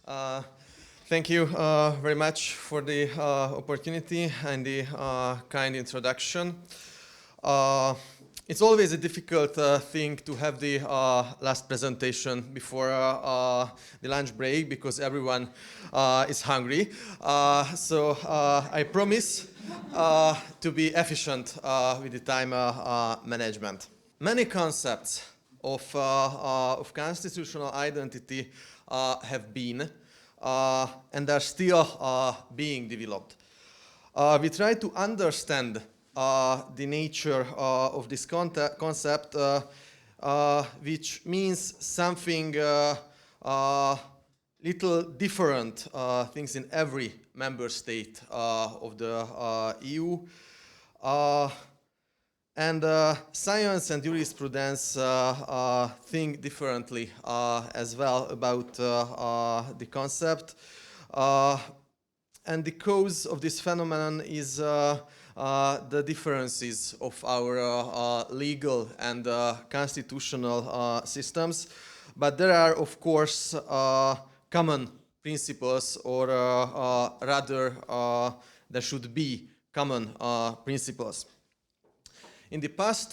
Uh, Thank you very much for the opportunity and the kind introduction. It's always a difficult thing to have the last presentation before the lunch break because everyone is hungry. So I promise to be efficient with the time management. Many concepts of constitutional identity have been and are still being developed. We try to understand the nature of this concept, which means something little different things in every member state of the EU. And science and jurisprudence think differently as well about the concept. And the cause of this phenomenon is the differences of our legal and constitutional systems. But there are, of course, common principles, or rather, there should be common principles. In the past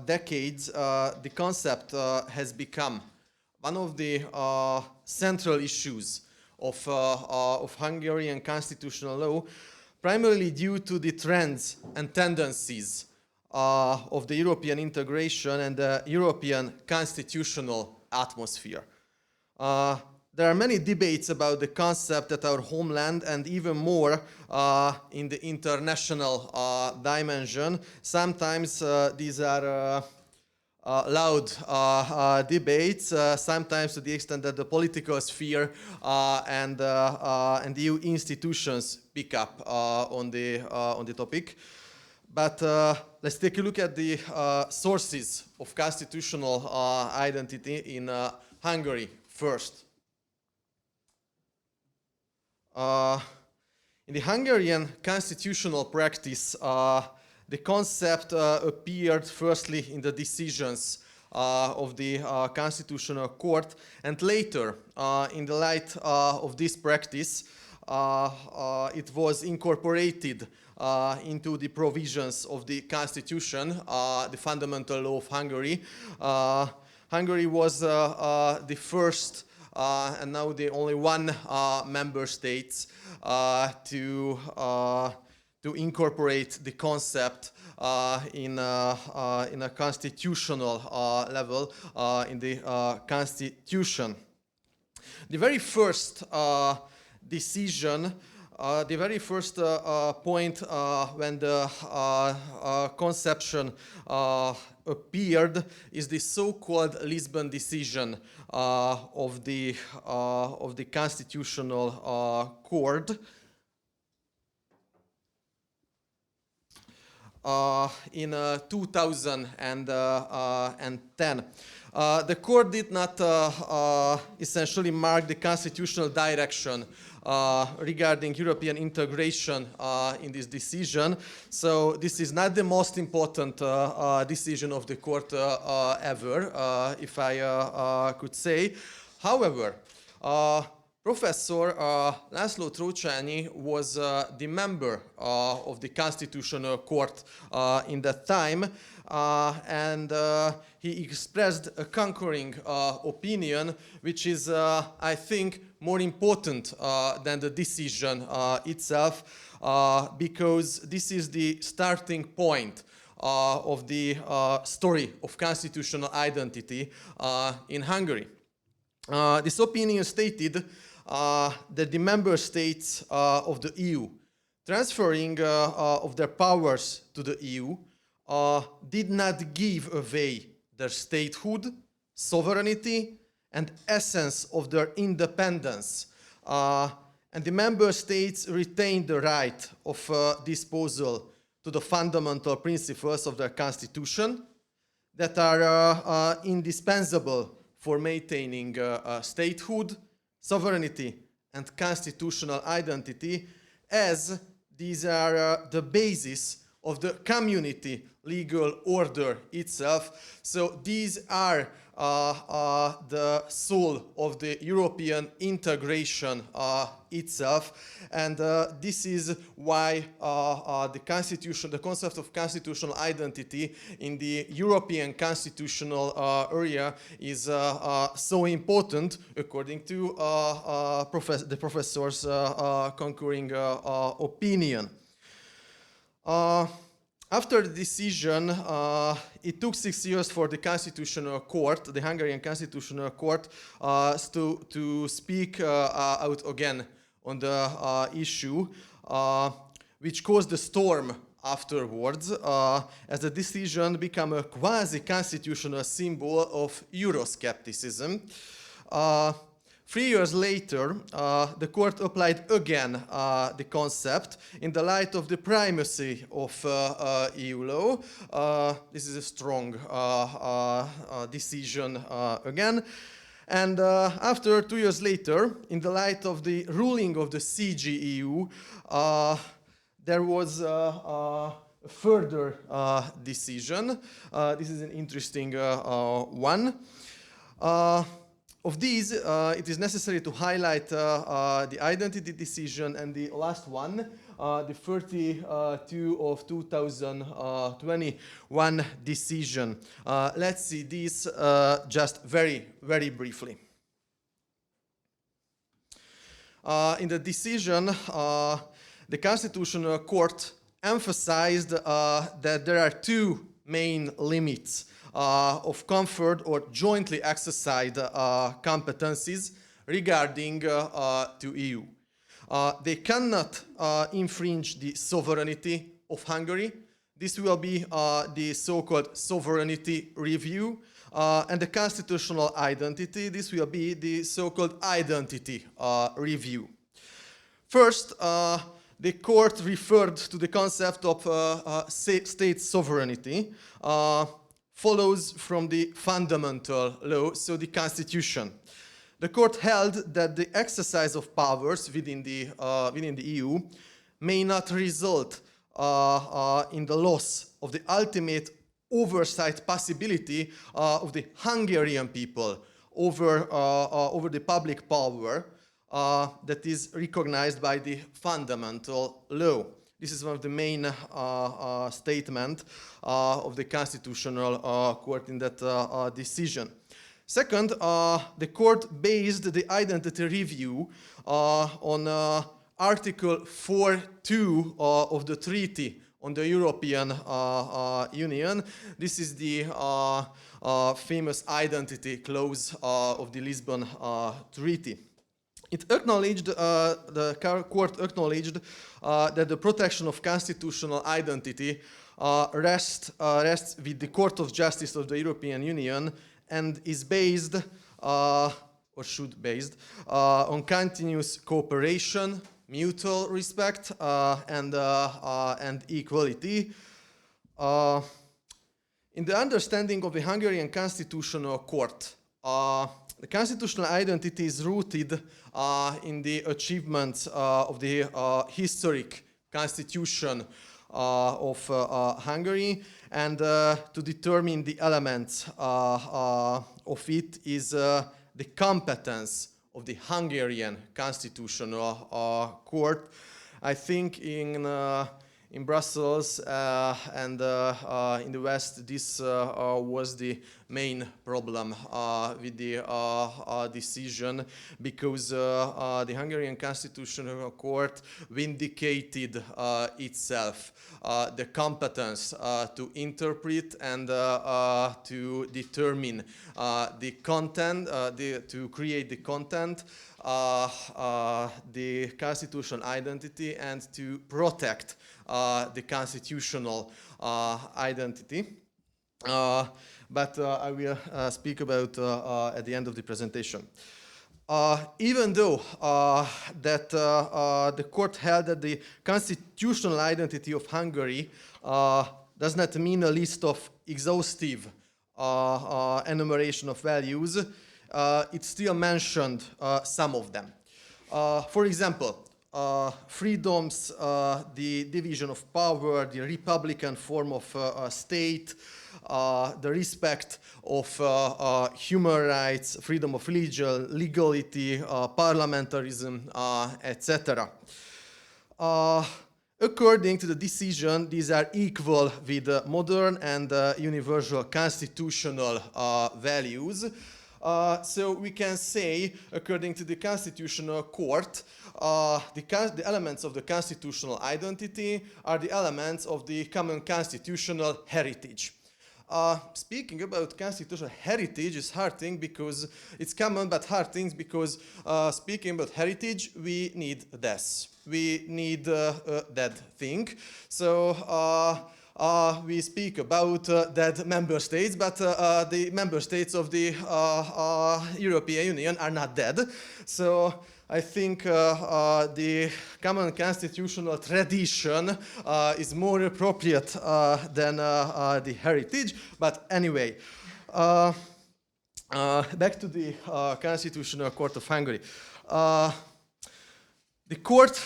decades, the concept has become one of the central issues of Hungarian constitutional law, primarily due to the trends and tendencies of the European integration and the European constitutional atmosphere. There are many debates about the concept at our homeland and even more in the international dimension. Sometimes these are loud debates, sometimes to the extent that the political sphere and EU institutions pick up on the topic. But let's take a look at the sources of constitutional identity in Hungary first. In the Hungarian constitutional practice, the concept appeared firstly in the decisions of the Constitutional Court, and later, in the light of this practice, it was incorporated into the provisions of the Constitution, the fundamental law of Hungary. Hungary was the first and now the only one member state to incorporate the concept in a constitutional level in the Constitution. The very first decision, the very first point when the conception appeared is the so-called Lisbon decision of the Constitutional Court in 2010. The court did not essentially mark the constitutional direction regarding European integration in this decision. So this is not the most important decision of the court ever, if I could say. However, Professor László Trócsányi was the member of the Constitutional Court in that time, and he expressed a concurring opinion, which is, I think, more important than the decision itself, because this is the starting point of the story of constitutional identity in Hungary. This opinion stated that the member states of the EU, transferring of their powers to the EU, did not give away their statehood, sovereignty, and essence of their independence. And the member states retained the right of disposal to the fundamental principles of their constitution that are indispensable for maintaining statehood, sovereignty, and constitutional identity, as these are the basis of the community legal order itself. So these are the soul of the European integration itself, and this is why the concept of constitutional identity in the European constitutional area is so important, according to the professor's concurring opinion. After the decision, it took 6 years for the Constitutional Court, the Hungarian Constitutional Court, to speak out again on the issue, which caused a storm afterwards, as the decision became a quasi-constitutional symbol of Euroscepticism. 3 years later, the court applied again the concept in the light of the primacy of EU law. This is a strong decision again. And after 2 years later, in the light of the ruling of the CGEU, there was a further decision. This is an interesting one. Of these, it is necessary to highlight the identity decision and the last one, the 32 of 2021 decision. Let's see this just very, very briefly. In the decision, the Constitutional Court emphasized that there are two main limits of conferred or jointly exercised competencies regarding to EU. They cannot infringe the sovereignty of Hungary. This will be the so-called sovereignty review, and the constitutional identity. This will be the so-called identity review. First, the court referred to the concept of state sovereignty, follows from the fundamental law, so the Constitution. The court held that the exercise of powers within the EU may not result in the loss of the ultimate oversight possibility of the Hungarian people over the public power that is recognized by the fundamental law. This is one of the main statements of the Constitutional Court in that decision. Second, the court based the identity review on Article 4.2 of the Treaty on the European Union. This is the famous identity clause of the Lisbon Treaty. It acknowledged, the court acknowledged that the protection of constitutional identity rests with the Court of Justice of the European Union and is based, or should based, on continuous cooperation, mutual respect, and equality. In the understanding of the Hungarian Constitutional Court, the constitutional identity is rooted in the achievements of the historic constitution of Hungary, and to determine the elements of it is the competence of the Hungarian Constitutional Court. I think in Brussels and in the West, this was the main problem with the decision, because the Hungarian Constitutional Court vindicated itself the competence to interpret and to determine the content, to create the content, the constitutional identity, and to protect the constitutional identity. But I will speak about at the end of the presentation. Even though that the court held that the constitutional identity of Hungary does not mean a list of exhaustive enumeration of values, it still mentioned some of them. For example, freedoms, the division of power, the republican form of state, the respect of human rights, freedom of religion, legality, parliamentarism, etc. According to the decision, these are equal with modern and universal constitutional values. So we can say, according to the Constitutional Court, the elements of the constitutional identity are the elements of the common constitutional heritage. Speaking about constitutional heritage is hard thing because it's common but hard things because speaking about heritage we need this. We need that thing. So we speak about dead member states, but the member states of the European Union are not dead. So I think the common constitutional tradition is more appropriate than the heritage. But anyway, back to the Constitutional Court of Hungary. The court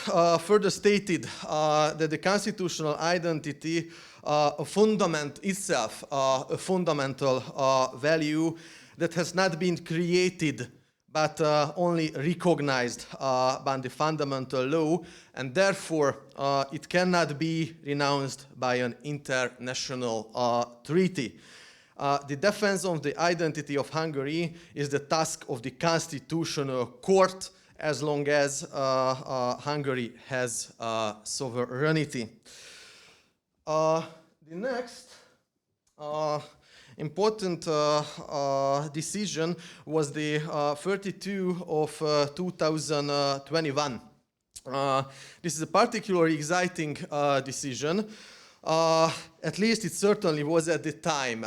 further stated that the constitutional identity a fundamental value that has not been created but only recognized by the fundamental law, and therefore it cannot be renounced by an international treaty. The defense of the identity of Hungary is the task of the Constitutional Court, as long as Hungary has sovereignty. The next important decision was the 32 of 2021. This is a particularly exciting decision. At least it certainly was at the time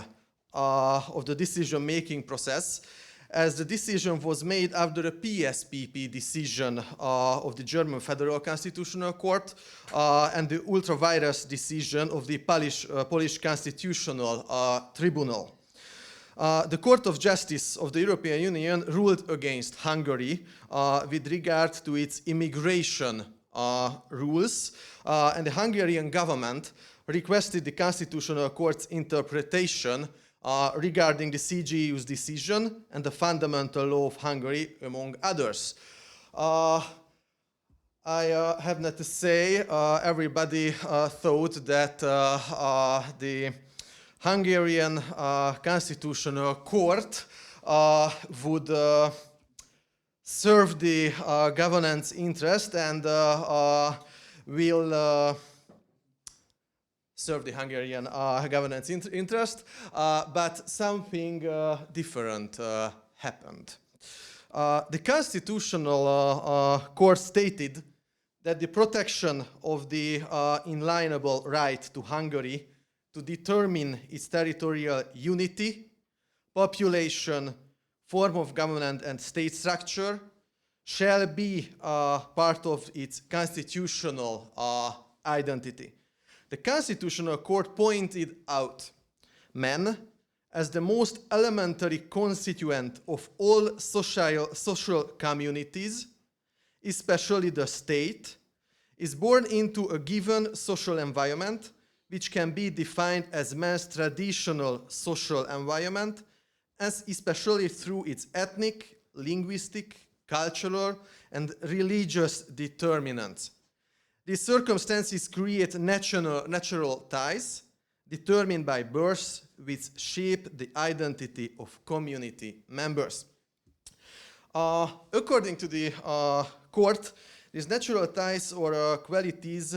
of the decision-making process, as the decision was made after a PSPP decision of the German Federal Constitutional Court and the ultra-virus decision of the Polish Constitutional Tribunal. The Court of Justice of the European Union ruled against Hungary with regard to its immigration rules, and the Hungarian government requested the Constitutional Court's interpretation regarding the CJU's decision and the fundamental law of Hungary, among others. I have not to say, everybody thought that the Hungarian Constitutional Court would serve the governance interest and will serve the Hungarian governance interest, but something different happened. The Constitutional Court stated that the protection of the inalienable right to Hungary to determine its territorial unity, population, form of government and state structure shall be part of its constitutional identity. The Constitutional Court pointed out man as the most elementary constituent of all social communities, especially the state, is born into a given social environment which can be defined as man's traditional social environment, as especially through its ethnic, linguistic, cultural, and religious determinants. These circumstances create natural ties determined by birth, which shape the identity of community members. According to the court, these natural ties or qualities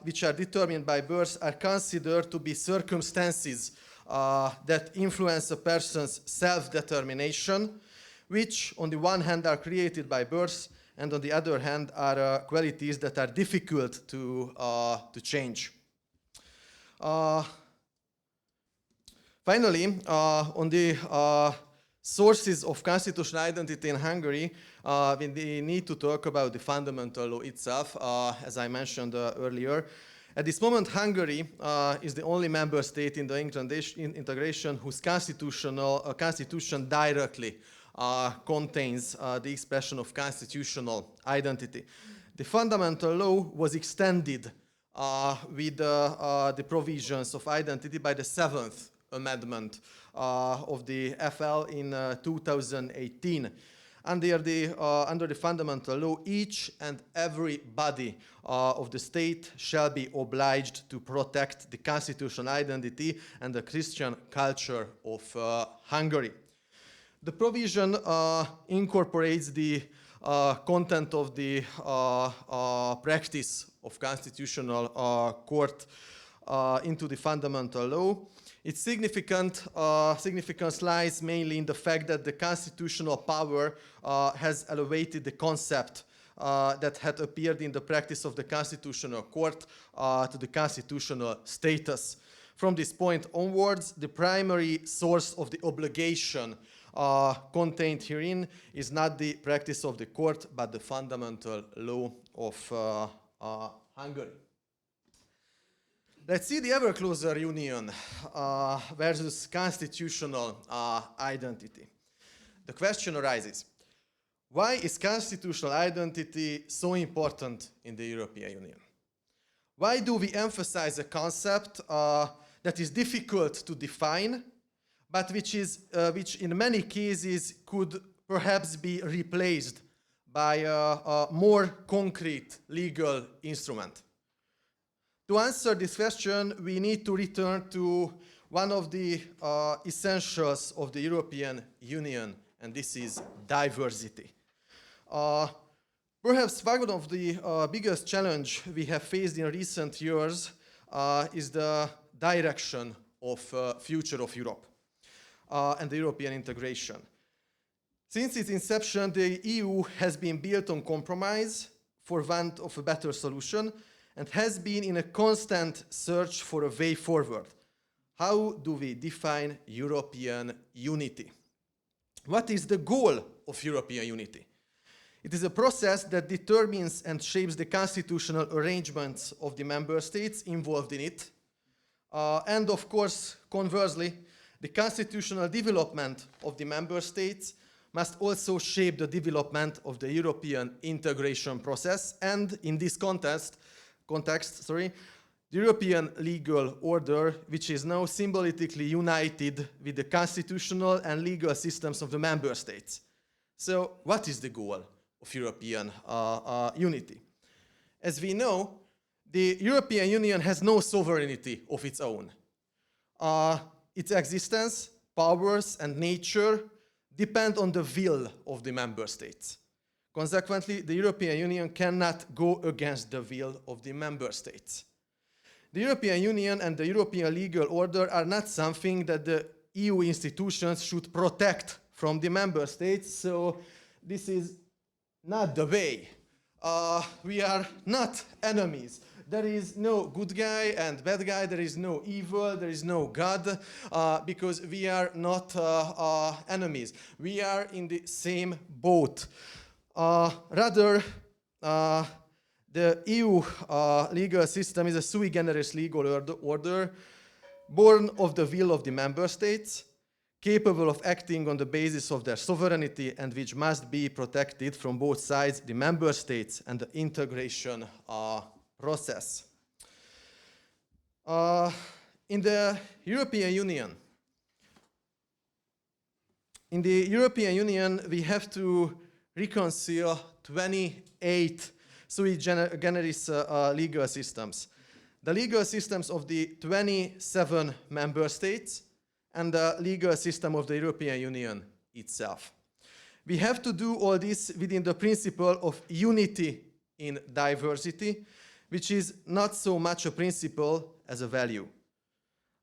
which are determined by birth are considered to be circumstances that influence a person's self-determination, which on the one hand are created by birth, and on the other hand are qualities that are difficult to change. Finally, on the sources of constitutional identity in Hungary, we need to talk about the fundamental law itself, as I mentioned earlier. At this moment, Hungary is the only member state in the integration whose constitution directly contains the expression of constitutional identity. The fundamental law was extended with the provisions of identity by the 7th Amendment of the FL in 2018. Under the fundamental law, each and every body of the state shall be obliged to protect the constitutional identity and the Christian culture of Hungary. The provision incorporates the content of the practice of constitutional court into the fundamental law. Its significance lies mainly in the fact that the constitutional power has elevated the concept that had appeared in the practice of the Constitutional Court to the constitutional status. From this point onwards, the primary source of the obligation contained herein is not the practice of the court, but the fundamental law of Hungary. Let's see the ever closer union versus constitutional identity. The question arises, why is constitutional identity so important in the European Union? Why do we emphasize a concept that is difficult to define, but which in many cases could perhaps be replaced by a more concrete legal instrument? To answer this question, we need to return to one of the essentials of the European Union, and this is diversity. Perhaps one of the biggest challenges we have faced in recent years is the direction of future of Europe and the European integration. Since its inception, the EU has been built on compromise for want of a better solution, and has been in a constant search for a way forward. How do we define European unity? What is the goal of European unity? It is a process that determines and shapes the constitutional arrangements of the member states involved in it. And of course, conversely, the constitutional development of the member states must also shape the development of the European integration process. And in this context, the European legal order, which is now symbolically united with the constitutional and legal systems of the member states. So, what is the goal of European unity? As we know, the European Union has no sovereignty of its own. Its existence, powers, and nature depend on the will of the member states. Consequently, the European Union cannot go against the will of the member states. The European Union and the European legal order are not something that the EU institutions should protect from the member states, so this is not the way. We are not enemies. There is no good guy and bad guy, there is no evil, there is no God, because we are not enemies. We are in the same boat. Rather, the EU legal system is a sui generis legal order born of the will of the member states, capable of acting on the basis of their sovereignty and which must be protected from both sides, the member states and the integration process. In the European Union, we have to reconcile 28 sui generis legal systems. The legal systems of the 27 member states and the legal system of the European Union itself. We have to do all this within the principle of unity in diversity, which is not so much a principle as a value.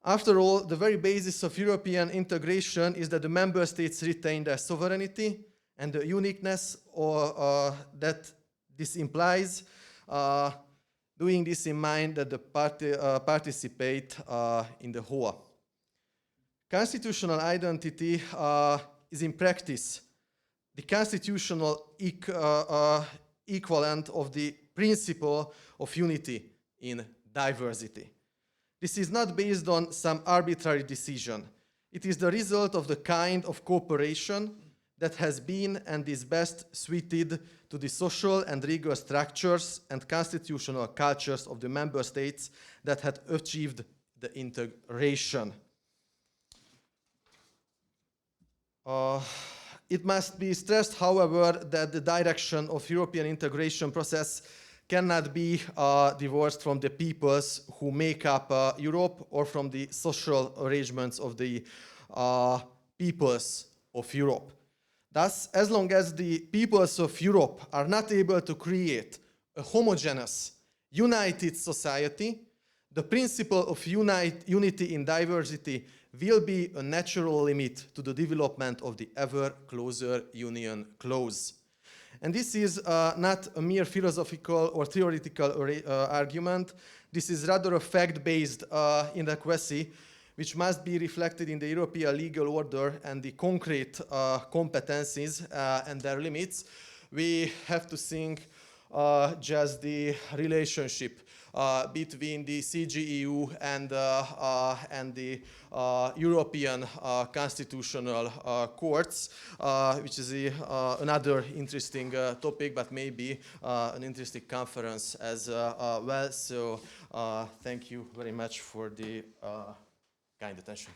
After all, the very basis of European integration is that the member states retain their sovereignty and the uniqueness that this implies, doing this in mind that the participate in the whole. Constitutional identity is in practice the constitutional equivalent of the principle of unity in diversity. This is not based on some arbitrary decision. It is the result of the kind of cooperation that has been and is best suited to the social and legal structures and constitutional cultures of the member states that had achieved the integration. It must be stressed, however, that the direction of European integration process cannot be divorced from the peoples who make up Europe or from the social arrangements of the peoples of Europe. Thus, as long as the peoples of Europe are not able to create a homogeneous, united society, the principle of unity in diversity will be a natural limit to the development of the ever closer union clause. And this is not a mere philosophical or theoretical argument. This is rather a fact-based inadequacy which must be reflected in the European legal order and the concrete competencies and their limits. We have to think just the relationship between the CGEU and the European Constitutional Courts, which is another interesting topic, but maybe an interesting conference as well. So thank you very much for the kind attention.